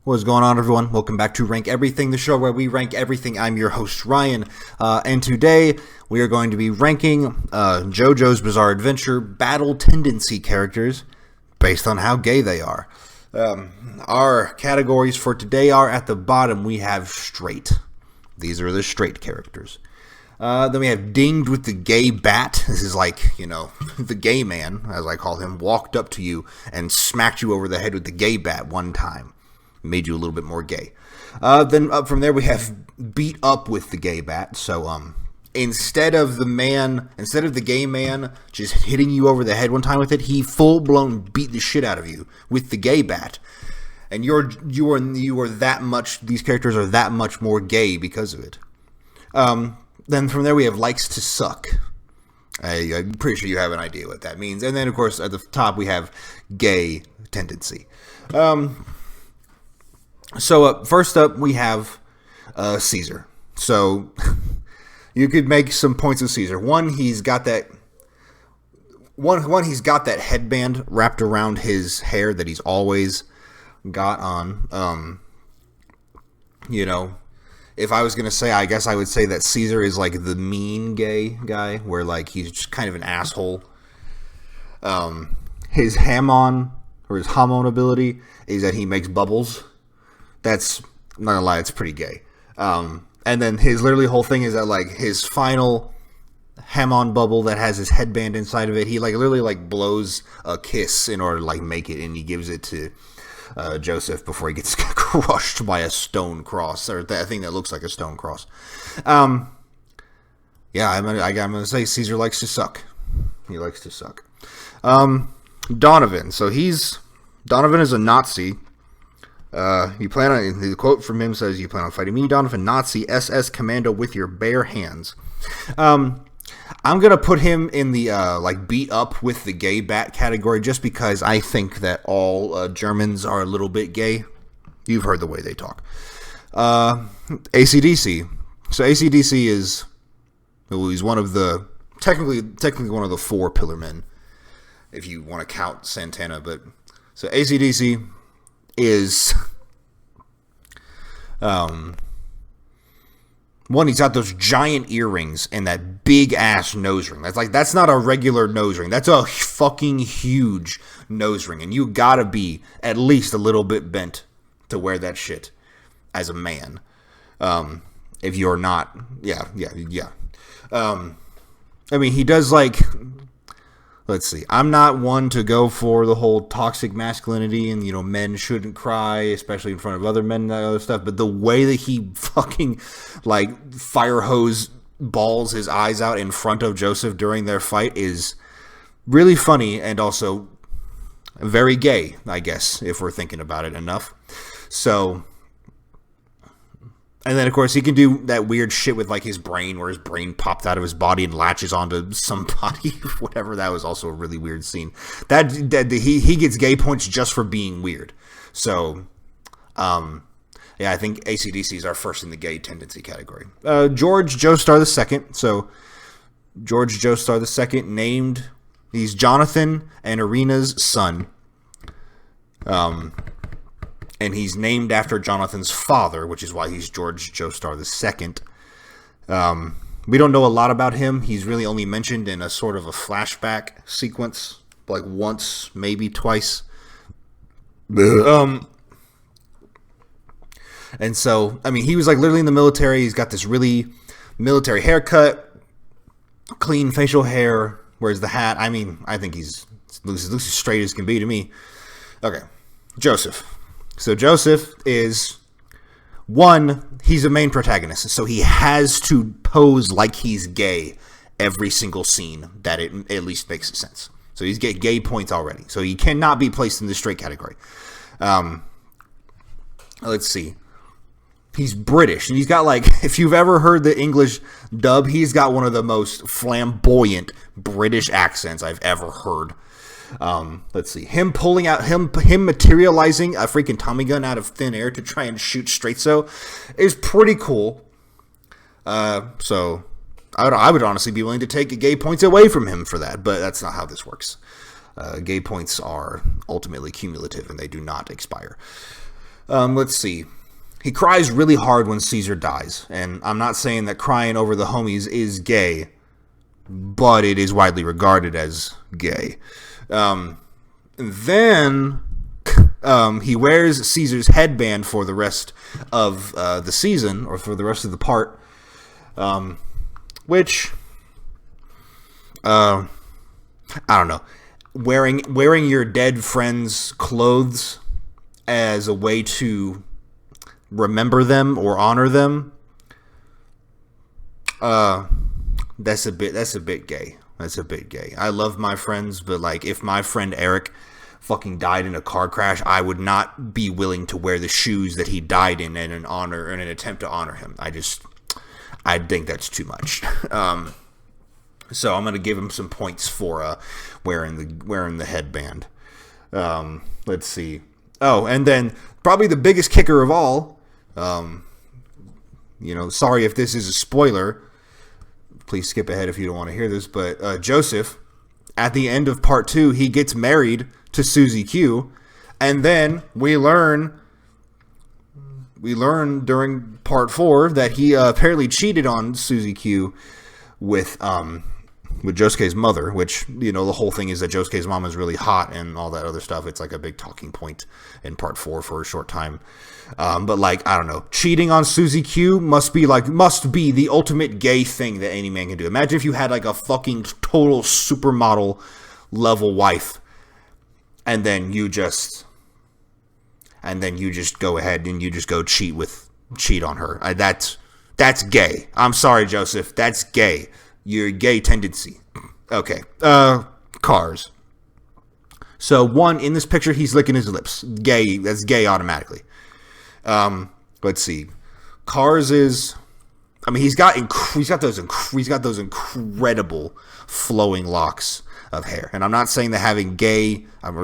What's going on, everyone? Welcome back to Rank Everything, the show where we rank everything. I'm your host, Ryan, and today we are going to be ranking JoJo's Bizarre Adventure battle tendency characters based on how gay they are. Our categories for today are at the bottom. We have straight. These are the straight characters. Then we have dinged with the gay bat. This is like, the gay man, as I call him, walked up to you and smacked you over the head with the gay bat one time. Made you a little bit more gay. Then up from there we have beat up with the gay bat. So instead of the gay man just hitting you over the head one time with it, he full blown beat the shit out of you with the gay bat. And you are that much. These characters are that much more gay because of it. Then from there we have likes to suck. I'm pretty sure you have an idea what that means. And then of course at the top we have gay tendency. So first up, we have Caesar. So you could make some points with Caesar. One, he's got that headband wrapped around his hair that he's always got on. If I was gonna say, I guess I would say that Caesar is like the mean gay guy, where like he's just kind of an asshole. His hamon ability is that he makes bubbles. That's, I'm not gonna lie, it's pretty gay. And then his literally whole thing is that like his final Hamon bubble that has his headband inside of it, he like literally like blows a kiss in order to like make it, and he gives it to Joseph before he gets crushed by a stone cross, or that thing that looks like a stone cross. I'm gonna say Caesar likes to suck. He likes to suck. Donovan. So Donovan is a Nazi. The quote from him says, "You plan on fighting me, Donovan, Nazi SS commando with your bare hands." I'm gonna put him in the beat up with the gay bat category, just because I think that all Germans are a little bit gay. You've heard the way they talk. AC/DC. So AC/DC he's one of the technically one of the four pillar men, if you want to count Santana. But so AC/DC is one, he's got those giant earrings and that big ass nose ring. That's not a regular nose ring. That's a fucking huge nose ring, and you gotta be at least a little bit bent to wear that shit as a man. If you're not, yeah. He does like. Let's see. I'm not one to go for the whole toxic masculinity and, men shouldn't cry, especially in front of other men and that other stuff. But the way that he fucking, fire hose balls his eyes out in front of Joseph during their fight is really funny and also very gay, I guess, if we're thinking about it enough. So, and then, of course, he can do that weird shit with, his brain, where his brain popped out of his body and latches onto somebody, whatever. That was also a really weird scene. He gets gay points just for being weird. So, I think AC/DC is our first in the gay tendency category. George Joestar II. So, George Joestar II, named, he's Jonathan and Irina's son. And he's named after Jonathan's father, which is why he's George Joestar II. We don't know a lot about him. He's really only mentioned in a sort of a flashback sequence, once, maybe twice. And so, he was literally in the military. He's got this really military haircut, clean facial hair, wears the hat. I think he's looks as straight as can be to me. Okay, Joseph. So Joseph is, one, he's a main protagonist, so he has to pose like he's gay every single scene that it at least makes sense. So he's getting gay points already. So he cannot be placed in the straight category. Let's see. He's British, and he's got, if you've ever heard the English dub, he's got one of the most flamboyant British accents I've ever heard. Let's see. Him materializing a freaking Tommy gun out of thin air to try and shoot Straitzo is pretty cool. So I would honestly be willing to take gay points away from him for that, but that's not how this works. Gay points are ultimately cumulative and they do not expire. Let's see. He cries really hard when Caesar dies, and I'm not saying that crying over the homies is gay, but it is widely regarded as gay. Then he wears Caesar's headband for the rest of the season, or for the rest of the part, which, I don't know. Wearing your dead friend's clothes as a way to remember them or honor them, that's a bit gay. That's a bit gay. I love my friends, but like if my friend Eric fucking died in a car crash, I would not be willing to wear the shoes that he died in an attempt to honor him. I think that's too much. So I'm gonna give him some points for wearing the headband. Let's see. Oh, and then probably the biggest kicker of all. Sorry if this is a spoiler. Please skip ahead if you don't want to hear this. But Joseph, at the end of part 2, he gets married to Suzie Q, and then we learn during part 4 that he apparently cheated on Suzie Q with Josuke's mother, which, the whole thing is that Josuke's mom is really hot and all that other stuff. It's like a big talking point in part 4 for a short time. But like, I don't know, cheating on Suzie Q must be the ultimate gay thing that any man can do. Imagine if you had like a fucking total supermodel level wife, and then you just go ahead and you just go cheat on her. That's gay. I'm sorry, Joseph. That's gay. Your gay tendency. Okay. Cars. So one, in this picture, he's licking his lips. Gay. That's gay automatically. Let's see. Cars is, he's got those incredible flowing locks of hair. And I'm not saying that having I'm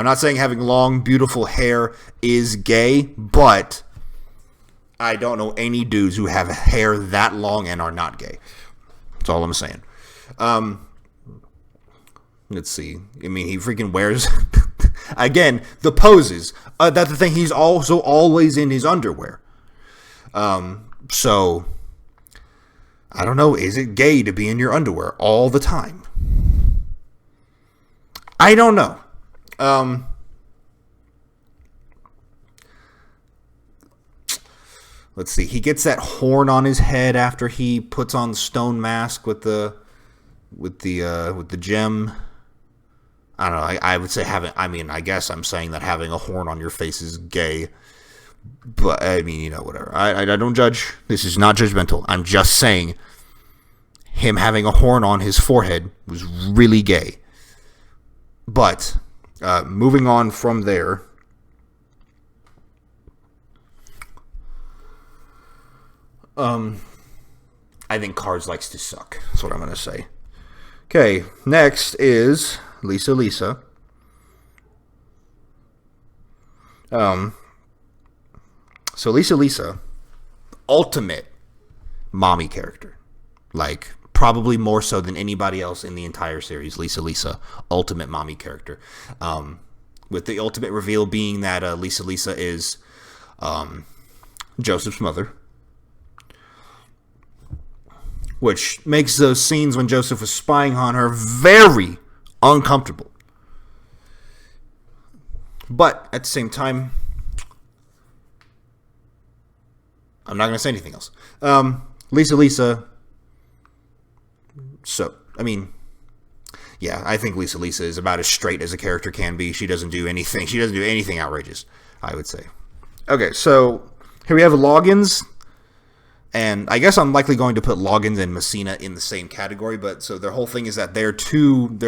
not saying having long, beautiful hair is gay, but I don't know any dudes who have hair that long and are not gay. That's all I'm saying. Let's see. He freaking wears, again, the poses. That's the thing. He's also always in his underwear. So, I don't know. Is it gay to be in your underwear all the time? I don't know. Let's see. He gets that horn on his head after he puts on the stone mask with the gem. I don't know. I would say I guess I'm saying that having a horn on your face is gay. But whatever. I don't judge. This is not judgmental. I'm just saying him having a horn on his forehead was really gay. But moving on from there. I think Cars likes to suck. That's what I'm going to say. Okay, next is Lisa. So Lisa, ultimate mommy character. Like, probably more so than anybody else in the entire series. Lisa, ultimate mommy character. With the ultimate reveal being that Lisa is Joseph's mother. Which makes those scenes when Joseph was spying on her very uncomfortable. But at the same time, I'm not going to say anything else. Lisa. So, I think Lisa is about as straight as a character can be. She doesn't do anything. She doesn't do anything outrageous, I would say. Okay, so here we have Loggins. And I guess I'm likely going to put Loggins and Msina in the same category, but so their whole thing is that they're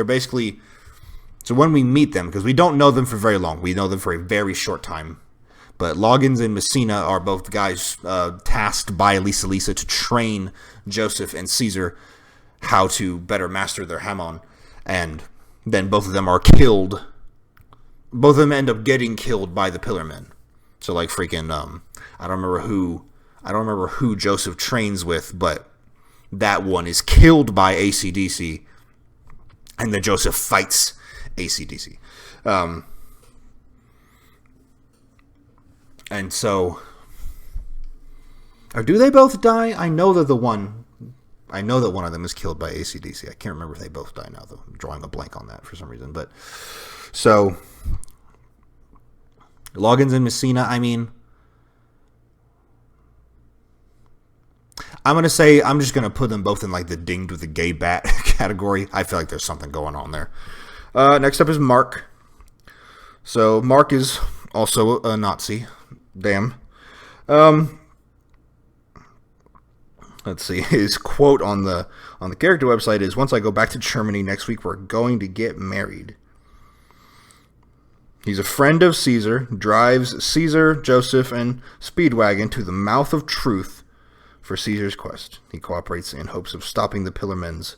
basically, so when we meet them, because we don't know them for very long, we know them for a very short time, but Loggins and Msina are both guys tasked by Lisa to train Joseph and Caesar how to better master their hamon, and then both of them are killed. Both of them end up getting killed by the Pillar Men. So like freaking, I don't remember who Joseph trains with, but that one is killed by AC/DC, and then Joseph fights AC/DC. And so, or do they both die? I know that one of them is killed by AC/DC. I can't remember if they both die now, though. I'm drawing a blank on that for some reason. But so, Loggins and Msina, I mean, I'm just going to put them both in like the dinged with a gay bat category. I feel like there's something going on there. Next up is Mark. So Mark is also a Nazi. Damn. Let's see. His quote on the character website is, "Once I go back to Germany next week, we're going to get married." He's a friend of Caesar, drives Caesar, Joseph, and Speedwagon to the mouth of truth for Caesar's quest. He cooperates in hopes of stopping the Pillarmen's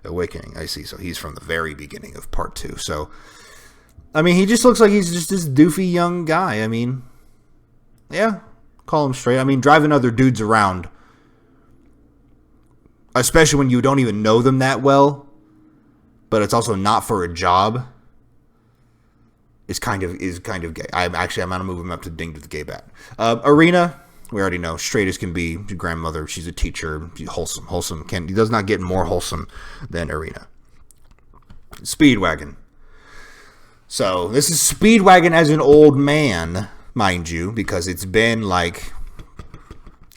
awakening. I see. So he's from the very beginning of part 2. So, I mean, he just looks like he's just this doofy young guy. I mean, yeah, call him straight. I mean, driving other dudes around, especially when you don't even know them that well, but it's also not for a job, is kind of gay. I'm gonna move him up to dinged with the gay bat. Arena, we already know, straight as can be. Grandmother, she's a teacher. She's wholesome. He does not get more wholesome than Arena. Speedwagon. So this is Speedwagon as an old man, mind you, because it's been like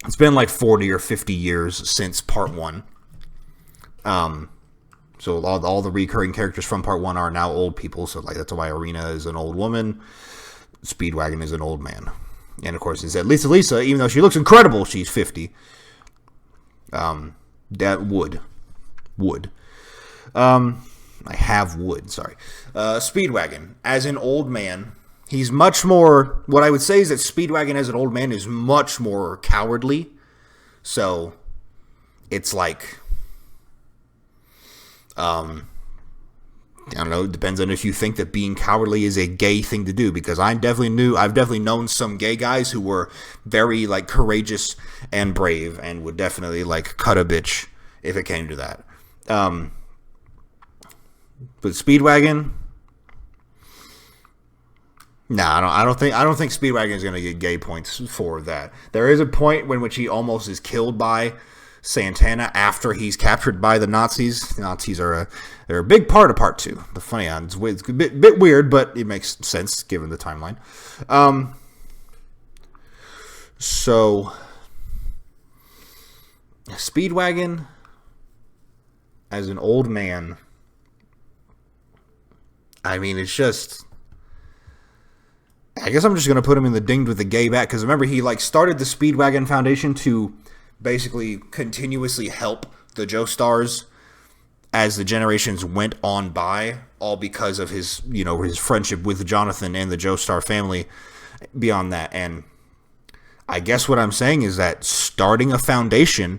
40 or 50 years since part 1. So all the recurring characters from part 1 are now old people. So like that's why Arena is an old woman, Speedwagon is an old man, and of course it's at least Lisa, even though she looks incredible, she's 50. That wood. I have wood. Sorry. Speedwagon as an old man. He's much more. What I would say is that Speedwagon as an old man is much more cowardly. So it's like, I don't know. It depends on if you think that being cowardly is a gay thing to do. Because I've definitely known some gay guys who were very like courageous and brave and would definitely like cut a bitch if it came to that. But Speedwagon, I don't think Speedwagon is going to get gay points for that. There is a point in which he almost is killed by Santana after he's captured by the Nazis. The Nazis they're a big part of part 2. The funny it's a bit weird, but it makes sense given the timeline. So Speedwagon as an old man, I mean, it's just, I guess I'm just going to put him in the dinged with the gay bat, because remember, he like started the Speedwagon Foundation to basically continuously help the Joestars as the generations went on by, all because of his friendship with Jonathan and the Joestar family beyond that. And I guess what I'm saying is that starting a foundation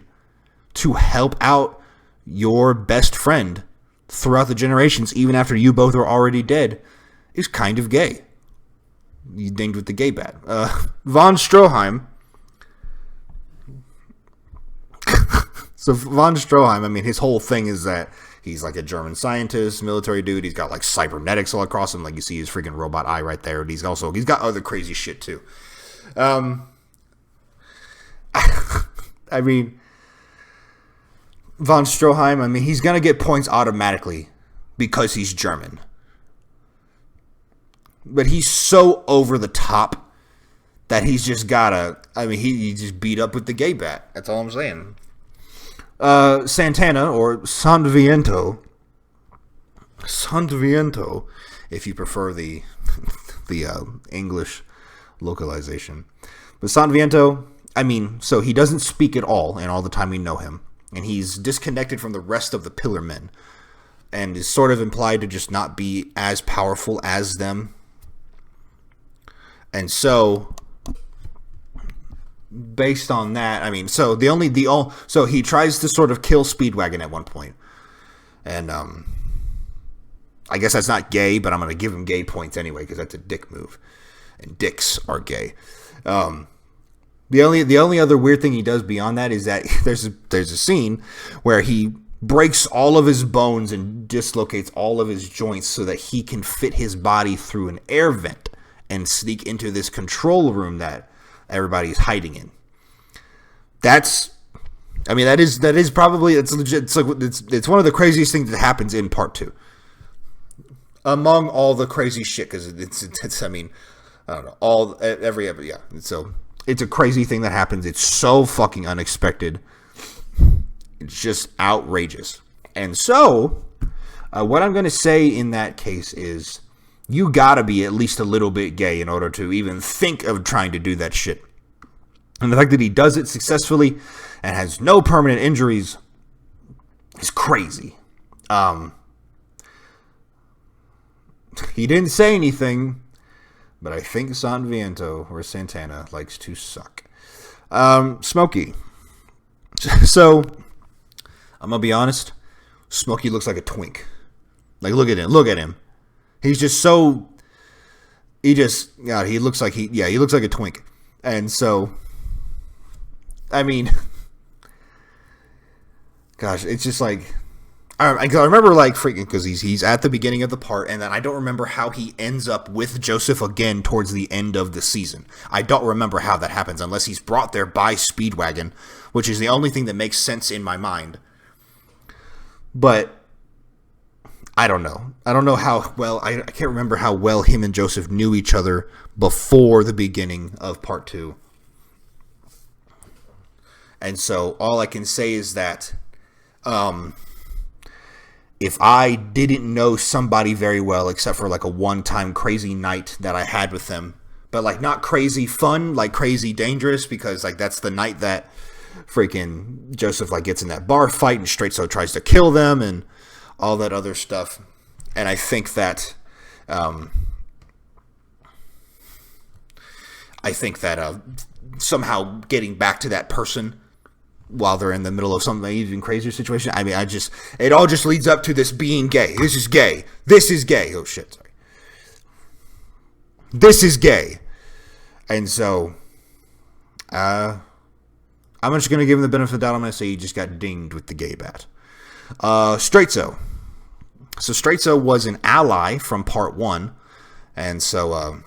to help out your best friend throughout the generations, even after you both are already dead, is kind of gay. You dinged with the gay bat. Von Stroheim. So Von Stroheim, I mean, his whole thing is that he's like a German scientist, military dude. He's got like cybernetics all across him. Like you see his freaking robot eye right there. And he's got other crazy shit too. I mean, Von Stroheim, I mean, he's going to get points automatically because he's German. But he's so over the top that he's just gotta, I mean, he just beat up with the gay bat. That's all I'm saying. Santana, or Sanviento, if you prefer the English localization. But Sanviento, I mean, so he doesn't speak at all, and all the time we know him. And he's disconnected from the rest of the Pillar Men, and is sort of implied to just not be as powerful as them. And so, based on that, I mean, so so he tries to sort of kill Speedwagon at one point, and I guess that's not gay, but I'm going to give him gay points anyway because that's a dick move, and dicks are gay. The only other weird thing he does beyond that is that there's a scene where he breaks all of his bones and dislocates all of his joints so that he can fit his body through an air vent and sneak into this control room that everybody's hiding in. That is probably, it's legit. It's one of the craziest things that happens in part 2. Among all the crazy shit, because it's I mean, I don't know, every yeah. So it's a crazy thing that happens. It's so fucking unexpected. It's just outrageous. And so, what I'm going to say in that case is, you gotta be at least a little bit gay in order to even think of trying to do that shit. And the fact that he does it successfully and has no permanent injuries is crazy. He didn't say anything, but I think San Viento or Santana likes to suck. Smokey. So, I'm gonna be honest. Smokey looks like a twink. Like, look at him. He's just so. He looks like he looks like a twink. And so, I mean, gosh, it's just like. I remember, like, freaking, because he's at the beginning of the part, and then I don't remember how he ends up with Joseph again towards the end of the season. I don't remember how that happens, unless he's brought there by Speedwagon, which is the only thing that makes sense in my mind. But I don't know. I don't know how well, I can't remember how well him and Joseph knew each other before the beginning of part 2. And so all I can say is that, if I didn't know somebody very well, except for like a one-time crazy night that I had with them, but like not crazy fun, like crazy dangerous, because like that's the night that freaking Joseph like gets in that bar fight and Straitzo tries to kill them and all that other stuff. And I think that somehow getting back to that person while they're in the middle of something even crazier situation. I mean, it all just leads up to this being gay. This is gay. Oh shit, sorry. This is gay. And so, I'm just going to give him the benefit of the doubt. I'm going to say he just got dinged with the gay bat. Straitzo. So Straitzo was an ally from part 1. And so,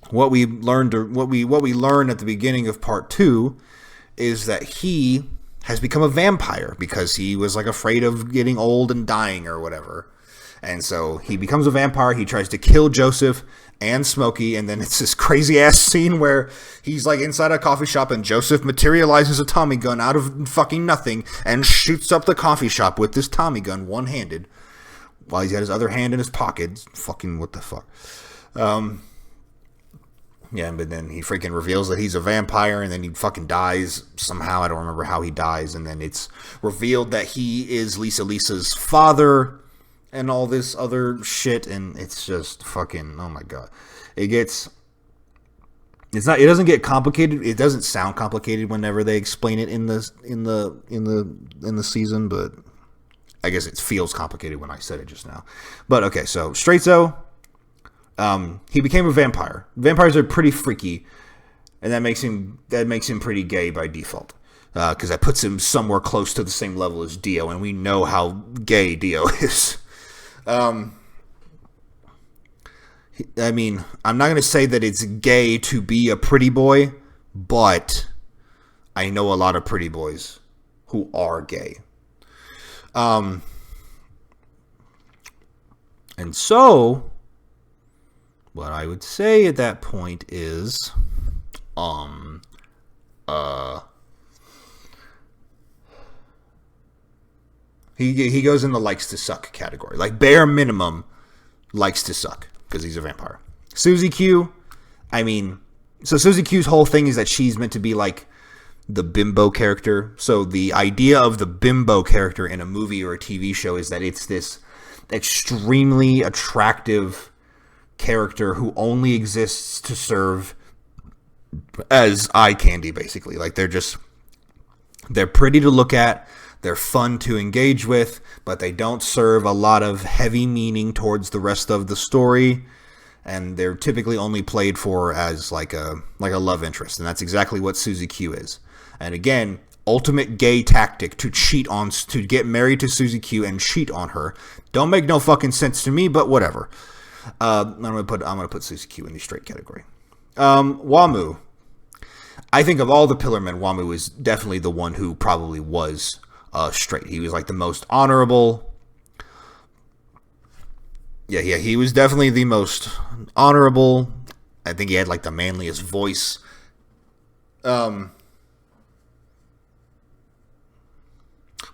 what we learned at the beginning of part 2 is that he has become a vampire because he was like afraid of getting old and dying or whatever. And so he becomes a vampire. He tries to kill Joseph and Smokey. And then it's this crazy ass scene where he's like inside a coffee shop and Joseph materializes a Tommy gun out of fucking nothing and shoots up the coffee shop with this Tommy gun one-handed while he's got his other hand in his pocket. Fucking what the fuck. Yeah, but then he freaking reveals that he's a vampire, and then he fucking dies somehow. I don't remember how he dies. And then it's revealed that he is Lisa's father and all this other shit. And it's just fucking, oh my god. It doesn't get complicated. It doesn't sound complicated whenever they explain it in the season, but I guess it feels complicated when I said it just now. But okay, so Straitzo. He became a vampire. Vampires are pretty freaky, and that makes him pretty gay by default. Because that puts him somewhere close to the same level as Dio, and we know how gay Dio is. I mean, I'm not going to say that it's gay to be a pretty boy, but I know a lot of pretty boys who are gay. And so what I would say at that point is, he goes in the likes to suck category. Like, bare minimum, likes to suck, because he's a vampire. Suzie Q, I mean, so Suzie Q's whole thing is that she's meant to be like the bimbo character. So the idea of the bimbo character in a movie or a TV show is that it's this extremely attractive character who only exists to serve as eye candy, basically. Like, they're pretty to look at, they're fun to engage with, but they don't serve a lot of heavy meaning towards the rest of the story, and they're typically only played for as like a love interest, and that's exactly what Suzie Q is. And again, ultimate gay tactic to get married to Suzie Q and cheat on her. Don't make no fucking sense to me, but whatever. I'm gonna put Suzie Q in the straight category. Wamu. I think of all the Pillar Men, Wamu is definitely the one who probably was straight. He was like the most honorable. Yeah, he was definitely the most honorable. I think he had like the manliest voice. Well,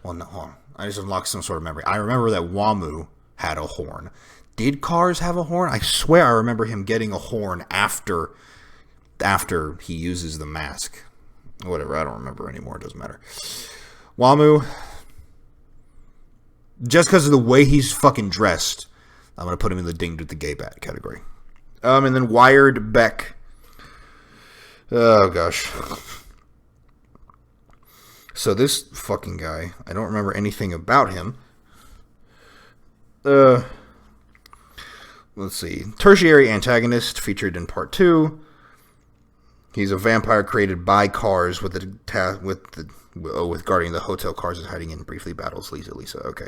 no, hold on. I just unlocked some sort of memory. I remember that Wamu had a horn. Did Cars have a horn? I swear I remember him getting a horn after he uses the mask. Whatever, I don't remember anymore. It doesn't matter. Wamu, just because of the way he's fucking dressed, I'm going to put him in the dinged with the gay bat category. And then Wired Beck. Oh, gosh. So this fucking guy, I don't remember anything about him. Let's see. Tertiary antagonist featured in part 2. He's a vampire created by Cars with guarding the hotel Cars is hiding in, briefly battles Lisa. Okay.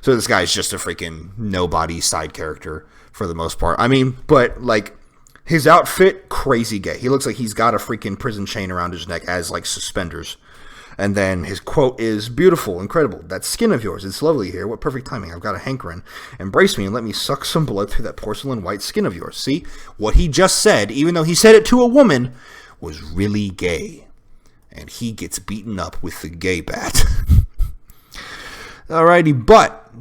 So this guy's just a freaking nobody side character for the most part. I mean, but like his outfit, crazy gay. He looks like he's got a freaking prison chain around his neck as like suspenders. And then his quote is, "Beautiful, incredible. That skin of yours, it's lovely here. What perfect timing. I've got a hankering. Embrace me and let me suck some blood through that porcelain white skin of yours." See, what he just said, even though he said it to a woman, was really gay. And he gets beaten up with the gay bat. Alrighty, but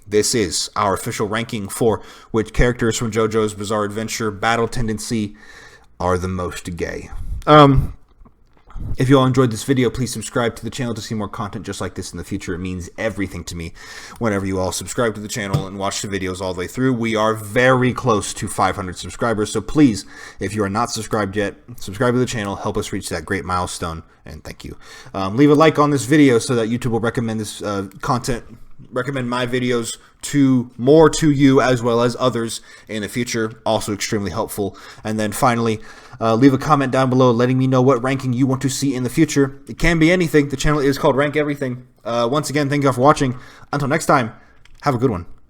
this is our official ranking for which characters from JoJo's Bizarre Adventure Battle Tendency are the most gay. If you all enjoyed this video, please subscribe to the channel to see more content just like this in the future. It means everything to me whenever you all subscribe to the channel and watch the videos all the way through. We are very close to 500 subscribers, so please, if you are not subscribed yet, subscribe to the channel. Help us reach that great milestone, and thank you. Leave a like on this video so that YouTube will recommend this recommend my videos more to you as well as others in the future. Also extremely helpful. And then finally, leave a comment down below letting me know what ranking you want to see in the future. It can be anything. The channel is called Rank Everything. Once again, thank you all for watching. Until next time, have a good one.